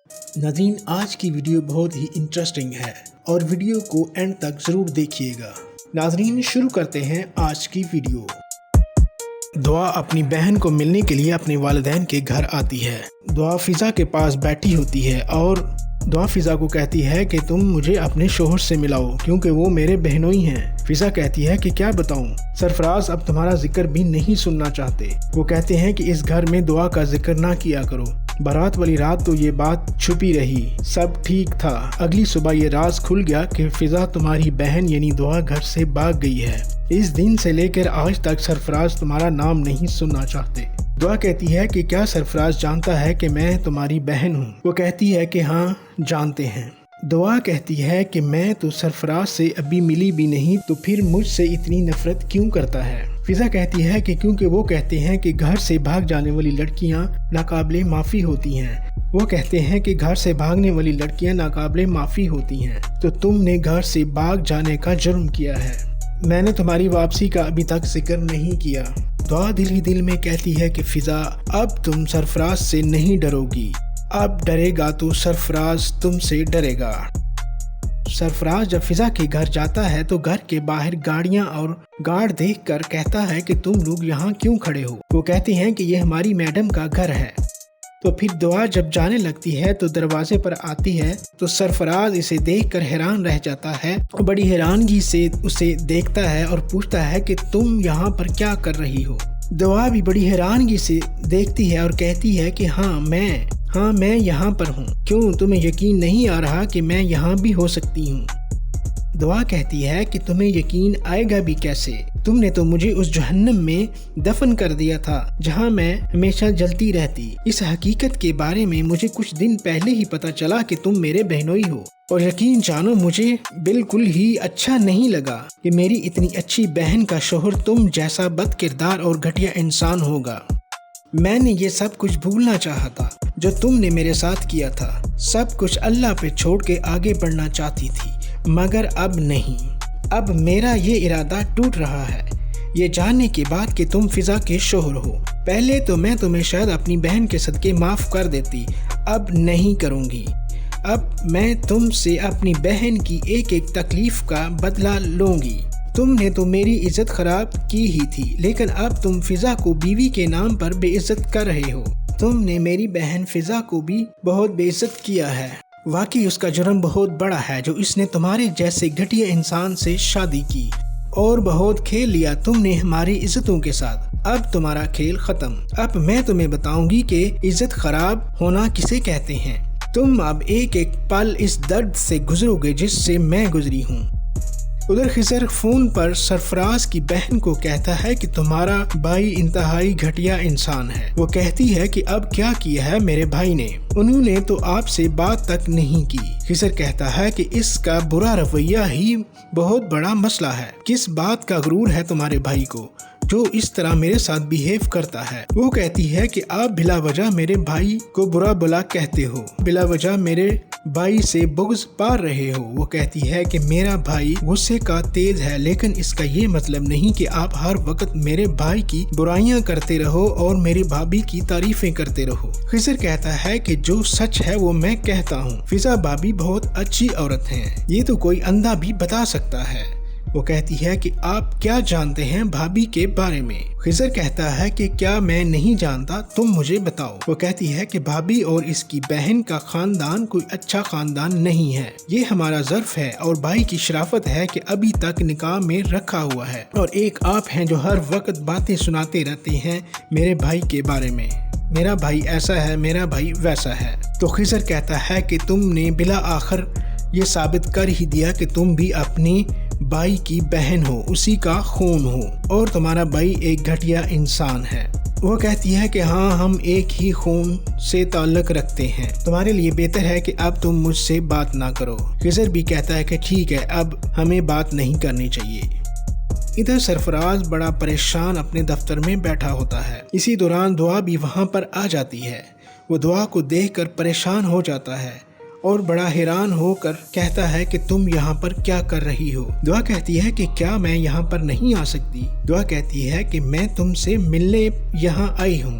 ناظرین، آج کی ویڈیو بہت ہی انٹرسٹنگ ہے اور ویڈیو کو اینڈ تک ضرور دیکھیے گا۔ ناظرین، شروع کرتے ہیں آج کی ویڈیو۔ دعا اپنی بہن کو ملنے کے لیے اپنے والدین کے گھر آتی ہے۔ دعا فضا کے پاس بیٹھی ہوتی ہے اور دعا فضا کو کہتی ہے کہ تم مجھے اپنے شوہر سے ملاؤ کیونکہ وہ میرے بہنوئی ہیں۔ فضا کہتی ہے کہ کیا بتاؤں، سرفراز اب تمہارا ذکر بھی نہیں سننا چاہتے۔ وہ کہتے ہیں کہ اس گھر میں دعا کا ذکر نہ کیا کرو۔ بارات والی رات تو یہ بات چھپی رہی، سب ٹھیک تھا۔ اگلی صبح یہ راز کھل گیا کہ فضا تمہاری بہن یعنی دعا گھر سے بھاگ گئی ہے۔ اس دن سے لے کر آج تک سرفراز تمہارا نام نہیں سننا چاہتے۔ دعا کہتی ہے کہ کیا سرفراز جانتا ہے کہ میں تمہاری بہن ہوں؟ وہ کہتی ہے کہ ہاں جانتے ہیں۔ دعا کہتی ہے کہ میں تو سرفراز سے ابھی ملی بھی نہیں، تو پھر مجھ سے اتنی نفرت کیوں کرتا ہے؟ فضا کہتی ہے کہ کیونکہ وہ کہتے ہیں کہ گھر سے بھاگ جانے والی لڑکیاں ناقابل معافی ہوتی ہیں۔ وہ کہتے ہیں کہ گھر سے بھاگنے والی لڑکیاں ناقابل معافی ہوتی ہیں، تو تم نے گھر سے بھاگ جانے کا جرم کیا ہے۔ میں نے تمہاری واپسی کا ابھی تک ذکر نہیں کیا۔ دعا دل ہی دل میں کہتی ہے کہ فضا، اب تم سرفراز سے نہیں ڈرو گی، اب ڈرے گا تو سرفراز تم سے ڈرے گا۔ سرفراز جب فضا کے گھر جاتا ہے تو گھر کے باہر گاڑیاں اور گارڈ دیکھ کر کہتا ہے کہ تم لوگ یہاں کیوں کھڑے ہو؟ وہ کہتے ہیں کہ یہ ہماری میڈم کا گھر ہے۔ تو پھر دعا جب جانے لگتی ہے تو دروازے پر آتی ہے تو سرفراز اسے دیکھ کر حیران رہ جاتا ہے، بڑی حیرانگی سے اسے دیکھتا ہے اور پوچھتا ہے کہ تم یہاں پر کیا کر رہی ہو؟ دعا بھی بڑی حیرانگی سے دیکھتی ہے اور کہتی ہے کہ ہاں میں یہاں پر ہوں۔ کیوں تمہیں یقین نہیں آ رہا کہ میں یہاں بھی ہو سکتی ہوں؟ دعا کہتی ہے کہ تمہیں یقین آئے گا بھی کیسے؟ تم نے تو مجھے اس جہنم میں دفن کر دیا تھا جہاں میں ہمیشہ جلتی رہتی۔ اس حقیقت کے بارے میں مجھے کچھ دن پہلے ہی پتا چلا کہ تم میرے بہنوئی ہو، اور یقین جانو مجھے بالکل ہی اچھا نہیں لگا کہ میری اتنی اچھی بہن کا شوہر تم جیسا بد کردار اور گھٹیا انسان ہوگا۔ میں نے یہ سب کچھ بھولنا چاہا تھا جو تم نے میرے ساتھ کیا تھا، سب کچھ اللہ پہ چھوڑ کے آگے بڑھنا چاہتی تھی، مگر اب نہیں۔ اب میرا یہ ارادہ ٹوٹ رہا ہے، یہ جاننے کے بعد کہ تم فضا کے شوہر ہو۔ پہلے تو میں تمہیں شاید اپنی بہن کے صدقے معاف کر دیتی، اب نہیں کروں گی۔ اب میں تم سے اپنی بہن کی ایک ایک تکلیف کا بدلہ لوں گی۔ تم نے تو میری عزت خراب کی ہی تھی، لیکن اب تم فضا کو بیوی کے نام پر بے عزت کر رہے ہو۔ تم نے میری بہن فضا کو بھی بہت بے عزت کیا ہے۔ واقعی اس کا جرم بہت بڑا ہے جو اس نے تمہارے جیسے گھٹیا انسان سے شادی کی اور بہت کھیل لیا تم نے ہماری عزتوں کے ساتھ۔ اب تمہارا کھیل ختم۔ اب میں تمہیں بتاؤں گی کہ عزت خراب ہونا کسے کہتے ہیں۔ تم اب ایک ایک پل اس درد سے گزرو گے جس سے میں گزری ہوں۔ ادھر خضر فون پر سرفراز کی بہن کو کہتا ہے کہ تمہارا بھائی انتہائی گھٹیا انسان ہے۔ وہ کہتی ہے کہ اب کیا کیا ہے میرے بھائی نے؟ انہوں نے تو آپ سے بات تک نہیں کی۔ خضر کہتا ہے کہ اس کا برا رویہ ہی بہت بڑا مسئلہ ہے۔ کس بات کا غرور ہے تمہارے بھائی کو جو اس طرح میرے ساتھ بیہیو کرتا ہے؟ وہ کہتی ہے کہ آپ بلا وجہ میرے بھائی کو برا بلا کہتے ہو، بلا وجہ میرے بھائی سے بغض پار رہے ہو۔ وہ کہتی ہے کہ میرا بھائی غصے کا تیز ہے، لیکن اس کا یہ مطلب نہیں کہ آپ ہر وقت میرے بھائی کی برائیاں کرتے رہو اور میری بھابھی کی تعریفیں کرتے رہو۔ خضر کہتا ہے کہ جو سچ ہے وہ میں کہتا ہوں، فضا بھابھی بہت اچھی عورت ہیں، یہ تو کوئی اندھا بھی بتا سکتا ہے۔ وہ کہتی ہے کہ آپ کیا جانتے ہیں بھابھی کے بارے میں؟ خضر کہتا ہے کہ کیا میں نہیں جانتا، تم مجھے بتاؤ۔ وہ کہتی ہے کہ بھابھی اور اس کی بہن کا خاندان کوئی اچھا خاندان نہیں ہے، یہ ہمارا ظرف ہے اور بھائی کی شرافت ہے کہ ابھی تک نکاح میں رکھا ہوا ہے، اور ایک آپ ہیں جو ہر وقت باتیں سناتے رہتے ہیں میرے بھائی کے بارے میں، میرا بھائی ایسا ہے، میرا بھائی ویسا ہے۔ تو خضر کہتا ہے کہ تم نے بلا آخر یہ ثابت کر ہی دیا کہ تم بھی اپنی بھائی کی بہن ہو، اسی کا خون ہو، اور تمہارا بھائی ایک گھٹیا انسان ہے۔ وہ کہتی ہے کہ ہاں ہم ایک ہی خون سے تعلق رکھتے ہیں، تمہارے لیے بہتر ہے کہ اب تم مجھ سے بات نہ کرو۔ خضر بھی کہتا ہے کہ ٹھیک ہے، اب ہمیں بات نہیں کرنی چاہیے۔ ادھر سرفراز بڑا پریشان اپنے دفتر میں بیٹھا ہوتا ہے۔ اسی دوران دعا بھی وہاں پر آ جاتی ہے۔ وہ دعا کو دیکھ کر پریشان ہو جاتا ہے اور بڑا حیران ہو کر کہتا ہے کہ تم یہاں پر کیا کر رہی ہو؟ دعا کہتی ہے کہ کیا میں یہاں پر نہیں آ سکتی؟ دعا کہتی ہے کہ میں تم سے ملنے یہاں آئی ہوں۔